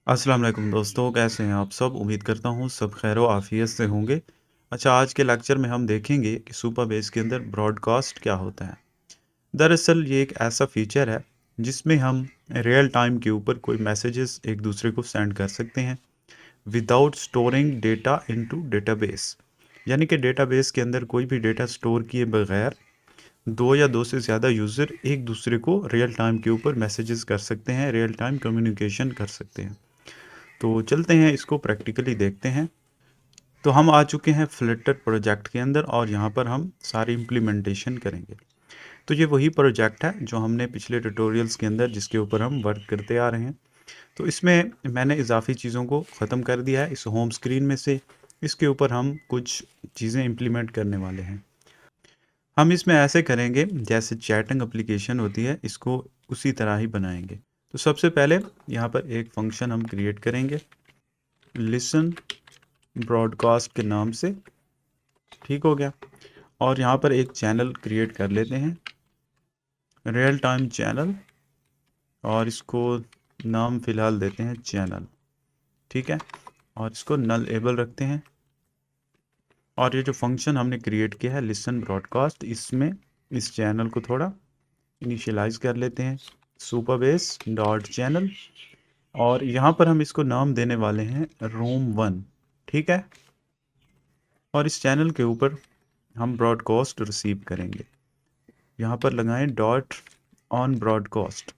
अस्सलाम वालेकुम दोस्तों, कैसे हैं आप सब? उम्मीद करता हूँ सब खैर व आफ़ियत से होंगे। अच्छा, आज के लेक्चर में हम देखेंगे कि सुपरबेस के अंदर ब्रॉडकास्ट क्या होता है। दरअसल ये एक ऐसा फ़ीचर है जिसमें हम रियल टाइम के ऊपर कोई मैसेजेस एक दूसरे को सेंड कर सकते हैं without storing data into database. यानी कि डेटाबेस के अंदर कोई भी डेटा स्टोर किए बगैर दो या दो से ज़्यादा यूज़र एक दूसरे को रियल टाइम के ऊपर मैसेजेस कर सकते हैं, रियल टाइम कम्युनिकेशन कर सकते हैं। तो चलते हैं इसको प्रैक्टिकली देखते हैं। तो हम आ चुके हैं फ्लटर प्रोजेक्ट के अंदर और यहाँ पर हम सारी इम्प्लीमेंटेशन करेंगे। तो ये वही प्रोजेक्ट है जो हमने पिछले ट्यूटोरियल्स के अंदर जिसके ऊपर हम वर्क करते आ रहे हैं। तो इसमें मैंने इजाफी चीज़ों को ख़त्म कर दिया है इस होम स्क्रीन में से। इसके ऊपर हम कुछ चीज़ें इम्प्लीमेंट करने वाले हैं। हम इसमें ऐसे करेंगे जैसे चैटिंग एप्लीकेशन होती है, इसको उसी तरह ही बनाएंगे। तो सबसे पहले यहाँ पर एक फंक्शन हम क्रिएट करेंगे लिसन ब्रॉडकास्ट के नाम से। ठीक हो गया। और यहाँ पर एक चैनल क्रिएट कर लेते हैं, रियल टाइम चैनल, और इसको नाम फ़िलहाल देते हैं चैनल। ठीक है, और इसको नल एबल रखते हैं। और ये जो फंक्शन हमने क्रिएट किया है लिसन ब्रॉडकास्ट, इसमें इस चैनल को थोड़ा इनिशियलाइज कर लेते हैं सुपरबेस डॉट चैनल, और यहाँ पर हम इसको नाम देने वाले हैं room1। ठीक है, और इस चैनल के ऊपर हम ब्रॉडकास्ट रिसीव करेंगे। यहाँ पर लगाएं डॉट ऑन ब्रॉडकास्ट।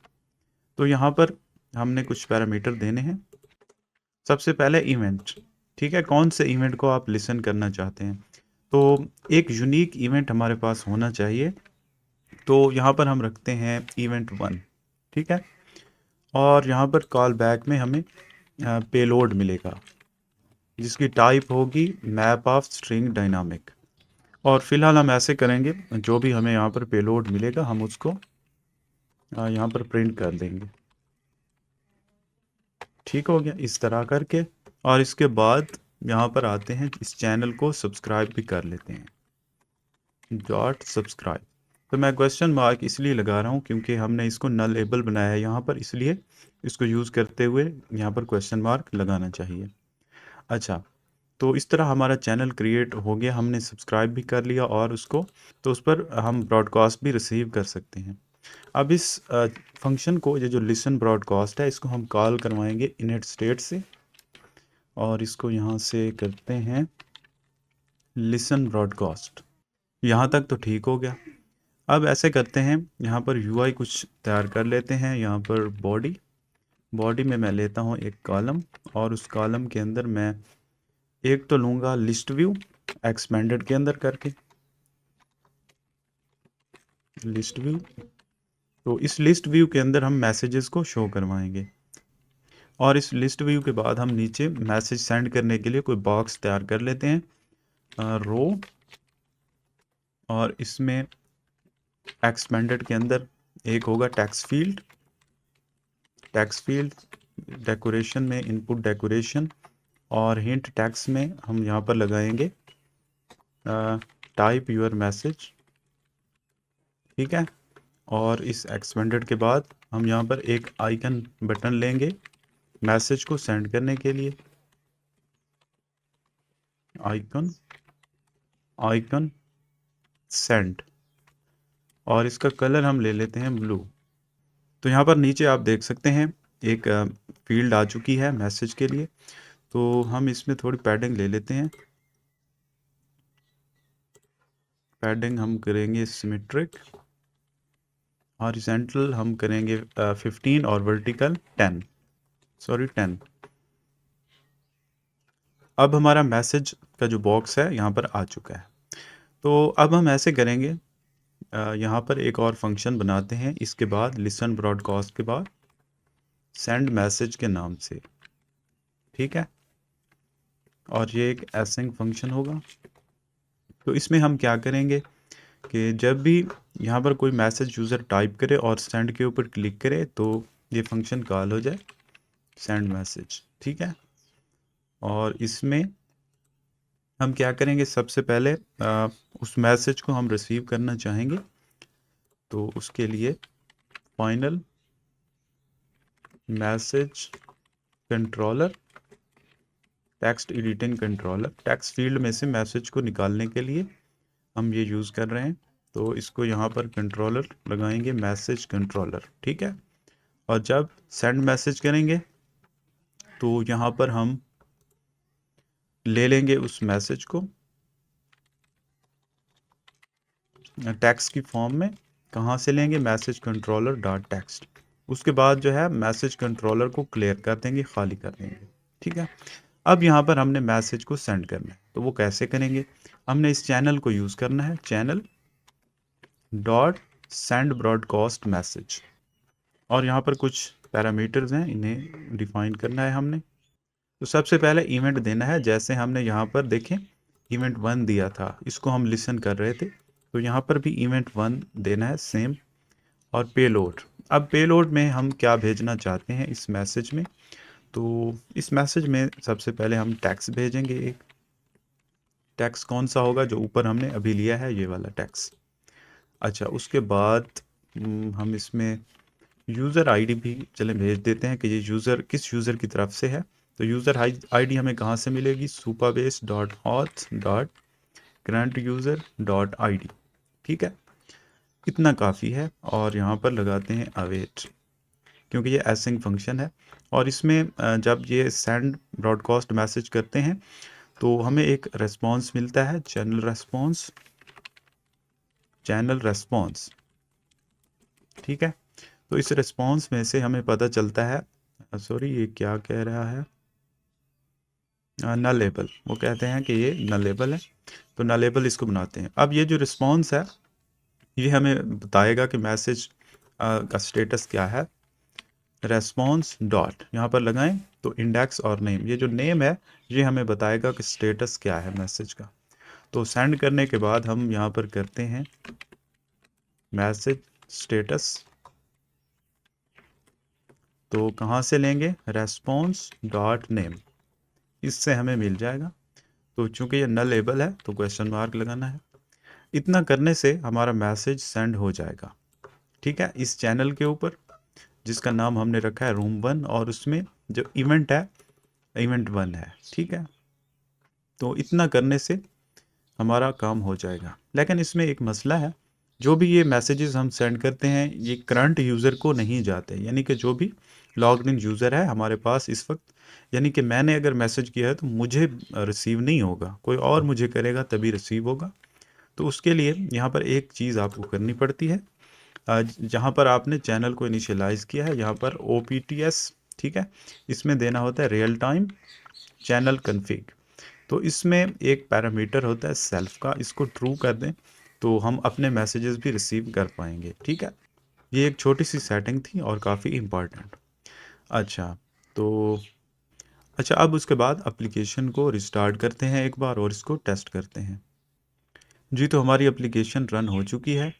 तो यहाँ पर हमने कुछ पैरामीटर देने हैं। सबसे पहले इवेंट। ठीक है, कौन से इवेंट को आप लिसन करना चाहते हैं। तो एक यूनिक इवेंट हमारे पास होना चाहिए। तो यहाँ पर हम रखते हैं इवेंट 1। ठीक है, और यहाँ पर कॉल बैक में हमें पेलोड मिलेगा जिसकी टाइप होगी मैप ऑफ स्ट्रिंग डायनामिक। और फिलहाल हम ऐसे करेंगे, जो भी हमें यहाँ पर पेलोड मिलेगा हम उसको यहाँ पर प्रिंट कर देंगे। ठीक हो गया इस तरह करके। और इसके बाद यहाँ पर आते हैं, इस चैनल को सब्सक्राइब भी कर लेते हैं डॉट सब्सक्राइब। तो मैं क्वेश्चन मार्क इसलिए लगा रहा हूँ क्योंकि हमने इसको नल एबल बनाया है यहाँ पर, इसलिए इसको यूज़ करते हुए यहाँ पर क्वेश्चन मार्क लगाना चाहिए। अच्छा, तो इस तरह हमारा चैनल क्रिएट हो गया, हमने सब्सक्राइब भी कर लिया और उसको, तो उस पर हम ब्रॉडकास्ट भी रिसीव कर सकते हैं। अब इस फंक्शन को, ये जो लिसन ब्रॉडकास्ट है, इसको हम कॉल करवाएंगे इनिट स्टेट से, और इसको यहाँ से करते हैं लिसन ब्रॉडकास्ट। यहाँ तक तो ठीक हो गया। अब ऐसे करते हैं, यहाँ पर यूआई कुछ तैयार कर लेते हैं। यहाँ पर बॉडी, बॉडी में मैं लेता हूँ एक कॉलम, और उस कॉलम के अंदर मैं एक तो लूँगा लिस्ट व्यू एक्सपेंडेड के अंदर करके लिस्ट व्यू। तो इस लिस्ट व्यू के अंदर हम मैसेजेस को शो करवाएंगे, और इस लिस्ट व्यू के बाद हम नीचे मैसेज सेंड करने के लिए कोई बॉक्स तैयार कर लेते हैं रो, और इसमें एक्सपेंडेड के अंदर एक होगा text field, text field decoration में इनपुट डेकोरेशन, और हिंट टेक्स्ट में हम यहाँ पर लगाएंगे टाइप यूर मैसेज। ठीक है, और इस एक्सपेंडेड के बाद हम यहाँ पर एक आइकन बटन लेंगे मैसेज को सेंड करने के लिए, आइकन आइकन सेंड, और इसका कलर हम ले लेते हैं ब्लू। तो यहाँ पर नीचे आप देख सकते हैं एक फील्ड आ चुकी है मैसेज के लिए। तो हम इसमें थोड़ी पैडिंग ले लेते हैं, पैडिंग हम करेंगे सिमेट्रिक, हॉरिजॉन्टल हम करेंगे 15 और वर्टिकल 10। अब हमारा मैसेज का जो बॉक्स है यहाँ पर आ चुका है। तो अब हम ऐसे करेंगे, यहाँ पर एक और फंक्शन बनाते हैं इसके बाद, लिसन ब्रॉडकास्ट के बाद सेंड मैसेज के नाम से। ठीक है, और ये एक एसिंग फंक्शन होगा। तो इसमें हम क्या करेंगे कि जब भी यहाँ पर कोई मैसेज यूज़र टाइप करे और सेंड के ऊपर क्लिक करे तो ये फंक्शन कॉल हो जाए सेंड मैसेज। ठीक है, और इसमें हम क्या करेंगे, सबसे पहले उस मैसेज को हम रिसीव करना चाहेंगे। तो उसके लिए final message controller, text editing controller, text field में से मैसेज को निकालने के लिए हम ये यूज़ कर रहे हैं। तो इसको यहाँ पर कंट्रोलर लगाएंगे, मैसेज कंट्रोलर, ठीक है। और जब सेंड मैसेज करेंगे तो यहाँ पर हम ले लेंगे उस मैसेज को टेक्स्ट की फॉर्म में। कहाँ से लेंगे? Message controller dot text. उसके बाद जो है मैसेज कंट्रोलर को क्लियर कर देंगे, खाली कर देंगे, ठीक है। अब यहाँ पर हमने मैसेज को सेंड करना है, तो वो कैसे करेंगे? हमने इस चैनल को यूज़ करना है, channel dot send broadcast message. और यहाँ पर कुछ पैरामीटर्स हैं, इन्हें डिफाइन करना है हमने। तो सबसे पहले इवेंट देना है, जैसे हमने यहाँ पर देखें इवेंट 1 दिया था, इसको हम लिसन कर रहे थे, तो यहाँ पर भी इवेंट 1 देना है सेम। और पेलोड, अब पेलोड में हम क्या भेजना चाहते हैं इस मैसेज में? तो इस मैसेज में सबसे पहले हम टैक्स भेजेंगे। एक टैक्स कौन सा होगा? जो ऊपर हमने अभी लिया है, ये वाला टैक्स। अच्छा, उसके बाद हम इसमें यूज़र आईडी भी चले भेज देते हैं कि ये यूज़र किस यूज़र की तरफ से है। तो यूज़र आईडी हमें कहाँ से मिलेगी? supabase.auth.currentUser.id, ठीक है। इतना काफ़ी है। और यहाँ पर लगाते हैं अवेट, क्योंकि ये एसिंग फंक्शन है। और इसमें जब ये सेंड ब्रॉडकास्ट मैसेज करते हैं तो हमें एक रेस्पॉन्स मिलता है, चैनल रेस्पॉन्स, ठीक है। तो इस रेस्पॉन्स में से हमें पता चलता है, सॉरी ये क्या कह रहा है, नलेबल, वो कहते हैं कि ये नलेबल है, तो नलेबल इसको बनाते हैं। अब ये जो रिस्पॉन्स है ये हमें बताएगा कि मैसेज का स्टेटस क्या है। रेस्पॉन्स डॉट यहाँ पर लगाएं तो इंडेक्स और नेम, ये जो नेम है ये हमें बताएगा कि स्टेटस क्या है मैसेज का। तो सेंड करने के बाद हम यहाँ पर करते हैं मैसेज स्टेटस, तो कहाँ से लेंगे? रेस्पॉन्स डॉट नेम, इससे हमें मिल जाएगा। तो चूंकि ये नलेबल है तो क्वेश्चन मार्क लगाना है। इतना करने से हमारा मैसेज सेंड हो जाएगा, ठीक है, इस चैनल के ऊपर जिसका नाम हमने रखा है रूम 1, और उसमें जो इवेंट है इवेंट 1 है, ठीक है। तो इतना करने से हमारा काम हो जाएगा। लेकिन इसमें एक मसला है, जो भी ये मैसेजेस हम सेंड करते हैं ये करंट यूज़र को नहीं जाते, यानी कि जो भी लॉग्ड इन यूज़र है हमारे पास इस वक्त, यानी कि मैंने अगर मैसेज किया है तो मुझे रिसीव नहीं होगा, कोई और मुझे करेगा तभी रिसीव होगा। तो उसके लिए यहाँ पर एक चीज़ आपको करनी पड़ती है, जहाँ पर आपने चैनल को इनिशियलाइज़ किया है, यहाँ पर OPTS, ठीक है, इसमें देना होता है रियल टाइम चैनल कन्फिग। तो इसमें एक पैरामीटर होता है सेल्फ का, इसको ट्रू कर दें तो हम अपने मैसेजेस भी रिसीव कर पाएंगे, ठीक है। ये एक छोटी सी सेटिंग थी और काफ़ी इम्पॉर्टेंट। अच्छा, तो अच्छा अब उसके बाद एप्लीकेशन को रिस्टार्ट करते हैं एक बार और इसको टेस्ट करते हैं। जी, तो हमारी एप्लीकेशन रन हो चुकी है,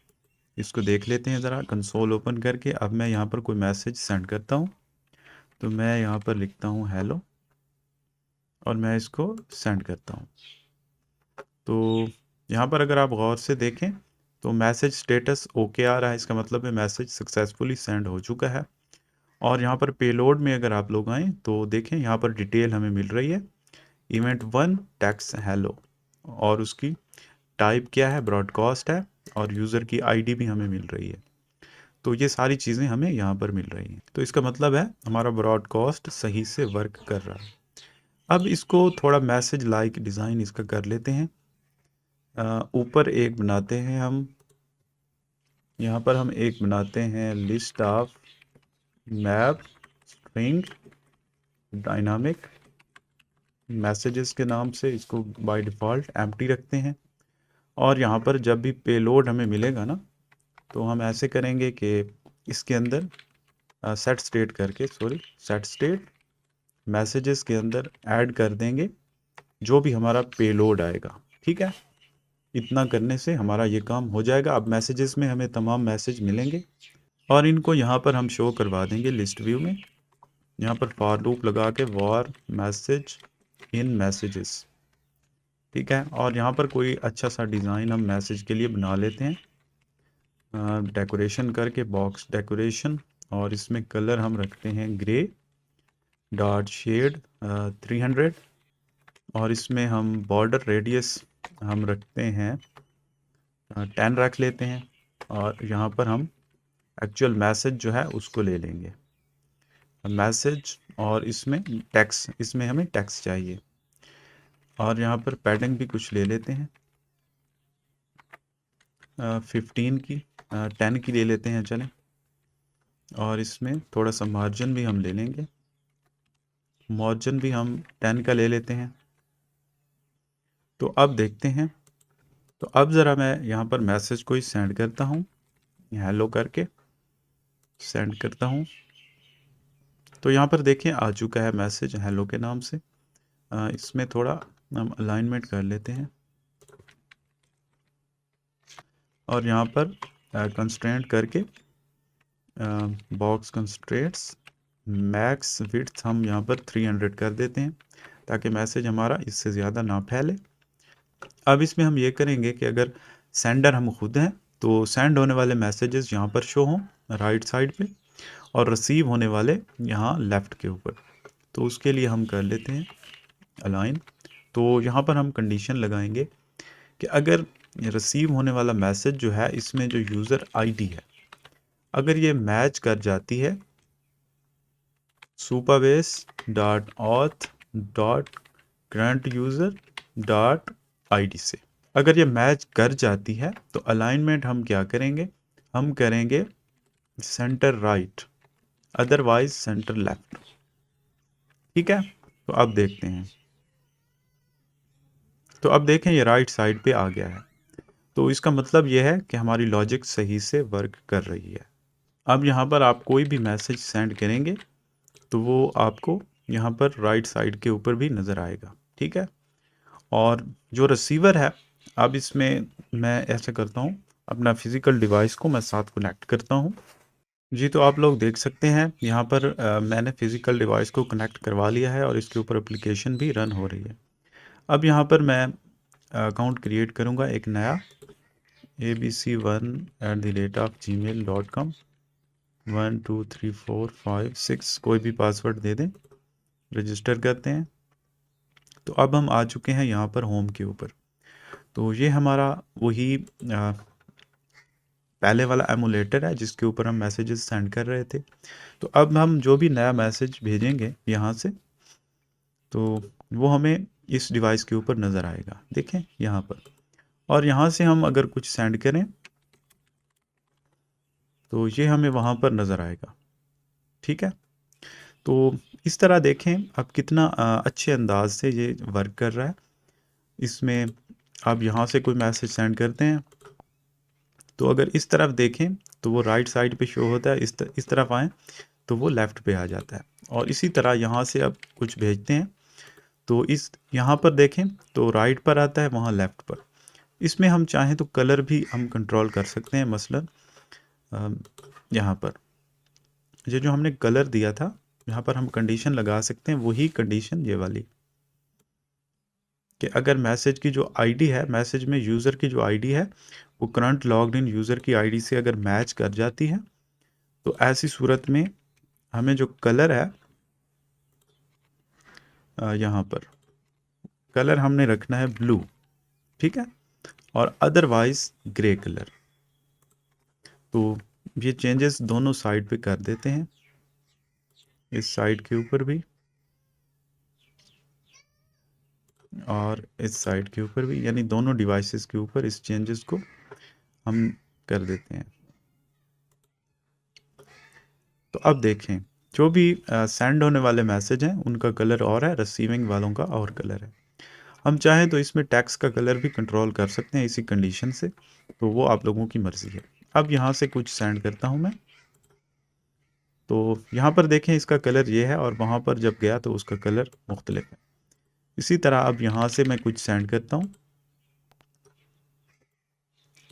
इसको देख लेते हैं ज़रा कंसोल ओपन करके। अब मैं यहाँ पर कोई मैसेज सेंड करता हूँ, तो मैं यहाँ पर लिखता हूँ हेलो और मैं इसको सेंड करता हूँ। तो यहाँ पर अगर आप गौर से देखें तो मैसेज स्टेटस ओके आ रहा है, इसका मतलब है मैसेज सक्सेसफुली सेंड हो चुका है। और यहाँ पर पेलोड में अगर आप लोग आएँ तो देखें यहाँ पर डिटेल हमें मिल रही है, इवेंट 1 टेक्स्ट हेलो, और उसकी टाइप क्या है? ब्रॉडकास्ट है, और यूज़र की आईडी भी हमें मिल रही है। तो ये सारी चीज़ें हमें यहाँ पर मिल रही हैं, तो इसका मतलब है हमारा ब्रॉडकास्ट सही से वर्क कर रहा है। अब इसको थोड़ा मैसेज लाइक डिज़ाइन इसका कर लेते हैं। ऊपर एक बनाते हैं हम, यहाँ पर हम एक बनाते हैं list of map string dynamic messages के नाम से, इसको बाय डिफ़ॉल्ट एम्प्टी रखते हैं। और यहाँ पर जब भी पेलोड हमें मिलेगा ना, तो हम ऐसे करेंगे कि इसके अंदर सेट स्टेट मैसेजेस के अंदर ऐड कर देंगे जो भी हमारा पेलोड आएगा, ठीक है। इतना करने से हमारा ये काम हो जाएगा। अब मैसेजेस में हमें तमाम मैसेज मिलेंगे और इनको यहाँ पर हम शो करवा देंगे लिस्ट व्यू में। यहाँ पर फॉर लूप लगा के वॉर मैसेज इन मैसेजेस, ठीक है। और यहाँ पर कोई अच्छा सा डिज़ाइन हम मैसेज के लिए बना लेते हैं, डेकोरेशन करके बॉक्स डेकोरेशन, और इसमें कलर हम रखते हैं ग्रे, डॉट शेड 300 और इसमें हम बॉर्डर रेडियस हम रखते हैं 10 रख लेते हैं और यहाँ पर हम एक्चुअल मैसेज जो है उसको ले लेंगे मैसेज और इसमें टेक्स्ट, इसमें हमें टेक्स्ट चाहिए और यहाँ पर पैडिंग भी कुछ ले लेते हैं 15 की 10 की ले लेते हैं चलें और इसमें थोड़ा सा मार्जिन भी हम ले लेंगे, मार्जिन भी हम 10 का ले लेते हैं। तो अब देखते हैं, तो अब ज़रा मैं यहाँ पर मैसेज को ही सेंड करता हूँ, हेलो करके सेंड करता हूँ। तो यहाँ पर देखें आ चुका है मैसेज हेलो के नाम से। इसमें थोड़ा हम अलाइनमेंट कर लेते हैं और यहाँ पर कंस्ट्रेंट करके बॉक्स कंस्ट्रेंट्स मैक्स विड्थ हम यहाँ पर 300 कर देते हैं ताकि मैसेज हमारा इससे ज़्यादा ना फैले। अब इसमें हम ये करेंगे कि अगर सेंडर हम खुद हैं तो सेंड होने वाले मैसेजेस यहाँ पर शो हों राइट साइड पे और रिसीव होने वाले यहाँ लेफ़्ट के ऊपर। तो उसके लिए हम कर लेते हैं अलाइन। तो यहाँ पर हम कंडीशन लगाएंगे कि अगर रिसीव होने वाला मैसेज जो है इसमें जो यूज़र आईडी है अगर ये मैच कर जाती है supabase.auth.current-user.id से, अगर ये मैच कर जाती है तो अलाइनमेंट हम क्या करेंगे, हम करेंगे centre right otherwise centre left. ठीक है, तो अब देखते हैं, तो अब देखें ये राइट साइड पे आ गया है। तो इसका मतलब ये है कि हमारी लॉजिक सही से वर्क कर रही है। अब यहाँ पर आप कोई भी मैसेज सेंड करेंगे तो वो आपको यहाँ पर राइट साइड के ऊपर भी नज़र आएगा। ठीक है, और जो रिसीवर है, अब इसमें मैं ऐसा करता हूँ अपना फिज़िकल डिवाइस को मैं साथ कनेक्ट करता हूँ। जी, तो आप लोग देख सकते हैं यहाँ पर मैंने फ़िज़िकल डिवाइस को कनेक्ट करवा लिया है और इसके ऊपर एप्लीकेशन भी रन हो रही है। अब यहाँ पर मैं अकाउंट क्रिएट करूँगा एक नया abc1@gmail.com 1 2 3 4 5 6 कोई भी पासवर्ड दे दें, रजिस्टर करते हैं। तो अब हम आ चुके हैं यहाँ पर होम के ऊपर। तो ये हमारा वही पहले वाला एमुलेटर है जिसके ऊपर हम मैसेजेस सेंड कर रहे थे। तो अब हम जो भी नया मैसेज भेजेंगे यहाँ से तो वो हमें इस डिवाइस के ऊपर नज़र आएगा, देखें यहाँ पर। और यहाँ से हम अगर कुछ सेंड करें तो ये हमें वहाँ पर नज़र आएगा। ठीक है, तो इस तरह देखें अब कितना अच्छे अंदाज से ये वर्क कर रहा है। इसमें आप यहाँ से कोई मैसेज सेंड करते हैं तो अगर इस तरफ देखें तो वो राइट साइड पे शो होता है, इस तरफ आएँ तो वो लेफ़्ट पे आ जाता है। और इसी तरह यहाँ से अब कुछ भेजते हैं तो इस यहाँ पर देखें तो राइट पर आता है, वहाँ लेफ़्ट पर। इसमें हम चाहें तो कलर भी हम कंट्रोल कर सकते हैं, मसलन यहाँ पर ये जो हमने कलर दिया था यहाँ पर हम कंडीशन लगा सकते हैं, वही कंडीशन ये वाली कि अगर मैसेज की जो आईडी है, मैसेज में यूज़र की जो आईडी है वो करंट लॉग्ड इन यूज़र की आईडी से अगर मैच कर जाती है तो ऐसी सूरत में हमें जो कलर है यहाँ पर कलर हमने रखना है ब्लू। ठीक है, और अदरवाइज ग्रे कलर। तो ये चेंजेस दोनों साइड पे कर देते हैं, इस साइड के ऊपर भी और इस साइड के ऊपर भी, यानी दोनों डिवाइसेस के ऊपर इस चेंजेस को हम कर देते हैं। तो अब देखें जो भी सेंड होने वाले मैसेज हैं उनका कलर और है, रिसीविंग वालों का और कलर है। हम चाहें तो इसमें टेक्स्ट का कलर भी कंट्रोल कर सकते हैं इसी कंडीशन से, तो वो आप लोगों की मर्ज़ी है। अब यहाँ से कुछ सेंड करता हूँ मैं, तो यहाँ पर देखें इसका कलर ये है और वहाँ पर जब गया तो उसका कलर मुख्तलिफ है। इसी तरह अब यहाँ से मैं कुछ सेंड करता हूँ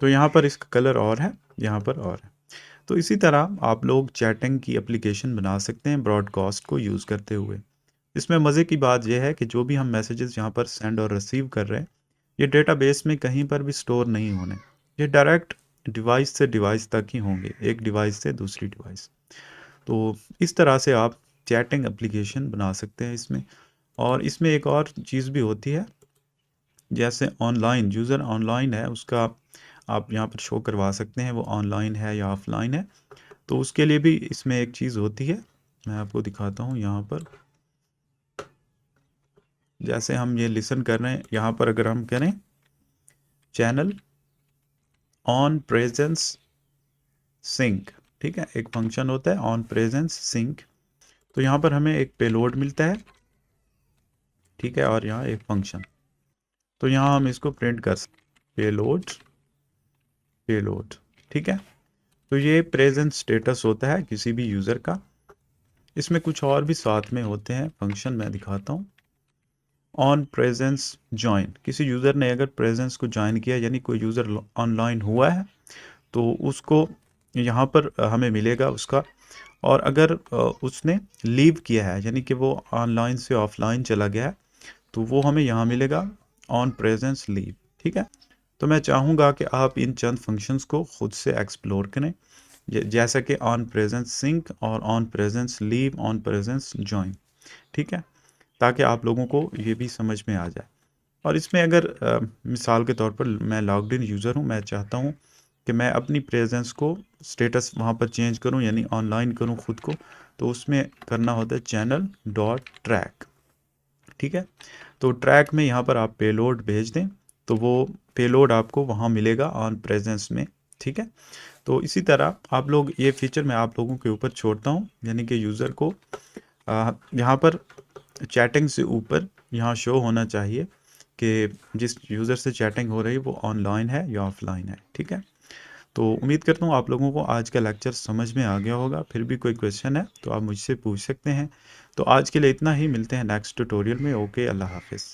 तो यहाँ पर इसका कलर और है, यहाँ पर और है। तो इसी तरह आप लोग चैटिंग की एप्लीकेशन बना सकते हैं ब्रॉडकास्ट को यूज़ करते हुए। इसमें मज़े की बात यह है कि जो भी हम मैसेजेस यहाँ पर सेंड और रिसीव कर रहे हैं ये डेटाबेस में कहीं पर भी स्टोर नहीं होने, ये डायरेक्ट डिवाइस से डिवाइस तक ही होंगे, एक डिवाइस से दूसरी डिवाइस। तो इस तरह से आप चैटिंग एप्लीकेशन बना सकते हैं इसमें। और इसमें एक और चीज़ भी होती है, जैसे ऑनलाइन यूज़र ऑनलाइन है उसका आप यहाँ पर शो करवा सकते हैं वो ऑनलाइन है या ऑफलाइन है। तो उसके लिए भी इसमें एक चीज़ होती है, मैं आपको दिखाता हूँ यहाँ पर। जैसे हम ये लिसन कर रहे हैं, यहाँ पर अगर हम करें चैनल ऑन प्रेजेंस सिंक, ठीक है, एक फंक्शन होता है ऑन प्रेजेंस सिंक। तो यहाँ पर हमें एक पेलोड मिलता है, ठीक है, और यहाँ एक फंक्शन। तो यहाँ हम इसको प्रिंट कर सकते पेलोड पेलोड, ठीक है। तो ये प्रेजेंट स्टेटस होता है किसी भी यूज़र का। इसमें कुछ और भी साथ में होते हैं फंक्शन, मैं दिखाता हूँ। ऑन प्रेजेंस ज्वाइन, किसी यूज़र ने अगर प्रेजेंस को ज्वाइन किया यानी कोई यूज़र ऑनलाइन हुआ है तो उसको यहाँ पर हमें मिलेगा उसका। और अगर उसने लीव किया है यानी कि वो ऑनलाइन से ऑफलाइन चला गया है तो वो हमें यहाँ मिलेगा ऑन प्रेजेंस लीव, ठीक है। तो मैं चाहूँगा कि आप इन चंद फंक्शंस को खुद से एक्सप्लोर करें, जैसा कि ऑन प्रेजेंस सिंक और on presence leave, on presence join, ठीक है, ताकि आप लोगों को ये भी समझ में आ जाए। और इसमें अगर मिसाल के तौर पर मैं लॉग्ड इन यूज़र हूँ, मैं चाहता हूँ कि मैं अपनी प्रेजेंस को स्टेटस वहाँ पर चेंज करूँ यानी ऑनलाइन करूँ खुद को, तो उसमें करना होता है चैनल डॉट ट्रैक, ठीक है। तो ट्रैक में यहाँ पर आप पेलोड भेज दें तो वो पेलोड आपको वहाँ मिलेगा ऑन प्रेजेंस में, ठीक है। तो इसी तरह आप लोग ये फीचर मैं आप लोगों के ऊपर छोड़ता हूँ, यानी कि यूज़र को यहाँ पर चैटिंग से ऊपर यहाँ शो होना चाहिए कि जिस यूज़र से चैटिंग हो रही है वो ऑनलाइन है या ऑफलाइन है, ठीक है। तो उम्मीद करता हूँ आप लोगों को आज का लेक्चर समझ में आ गया होगा। फिर भी कोई क्वेश्चन है तो आप मुझसे पूछ सकते हैं। तो आज के लिए इतना ही, मिलते हैं नेक्स्ट ट्यूटोरियल में। ओके, अल्लाह हाफिज़।